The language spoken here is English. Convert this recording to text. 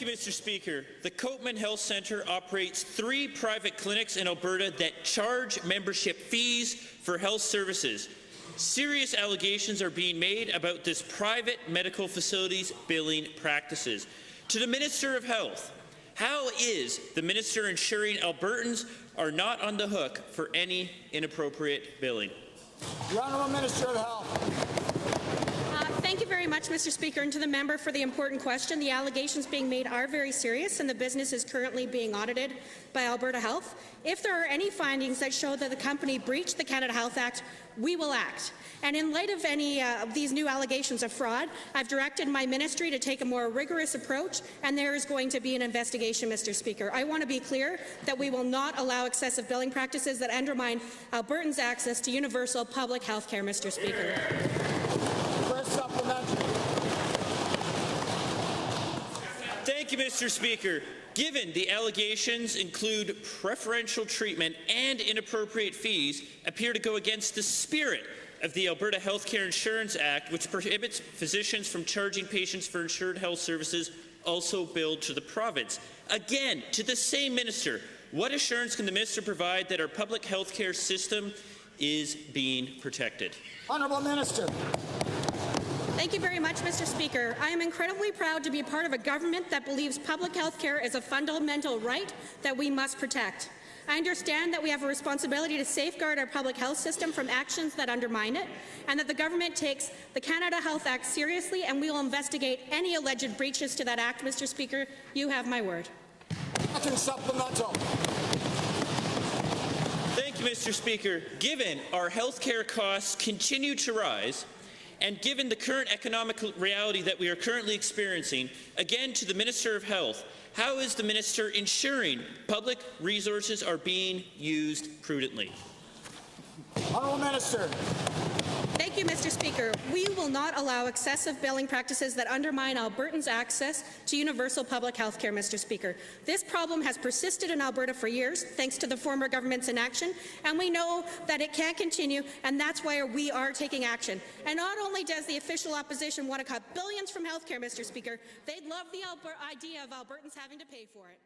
Mr. Speaker. The Copeman Health Centre operates 3 private clinics in Alberta that charge membership fees for health services. Serious allegations are being made about this private medical facility's billing practices. To the Minister of Health, how is the Minister ensuring Albertans are not on the hook for any inappropriate billing? The Honourable Minister of Health. Thank you very much, Mr. Speaker, and to the member for the important question. The allegations being made are very serious, and the business is currently being audited by Alberta Health. If there are any findings that show that the company breached the Canada Health Act, we will act. And in light of any of these new allegations of fraud, I've directed my ministry to take a more rigorous approach, and there is going to be an investigation, Mr. Speaker. I want to be clear that we will not allow excessive billing practices that undermine Albertans' access to universal public health care, Mr. Speaker. Thank you, Mr. Speaker. Given the allegations include preferential treatment and inappropriate fees appear to go against the spirit of the Alberta Healthcare Insurance Act, which prohibits physicians from charging patients for insured health services also billed to the province. Again, to the same minister, what assurance can the minister provide that our public health care system is being protected? Honourable Minister. Thank you very much, Mr. Speaker. I am incredibly proud to be part of a government that believes public health care is a fundamental right that we must protect. I understand that we have a responsibility to safeguard our public health system from actions that undermine it, and that the government takes the Canada Health Act seriously, and we will investigate any alleged breaches to that act, Mr. Speaker. You have my word. Supplemental. Thank you, Mr. Speaker. Given our health care costs continue to rise, and given the current economic reality that we are currently experiencing, again to the Minister of Health, how is the Minister ensuring public resources are being used prudently? Honourable Minister. Thank you, Mr. Speaker. We will not allow excessive billing practices that undermine Albertans' access to universal public health care, Mr. Speaker. This problem has persisted in Alberta for years, thanks to the former government's inaction, and we know that it can't continue, and that's why we are taking action. And not only does the official opposition want to cut billions from health care, Mr. Speaker, they'd love the idea of Albertans having to pay for it.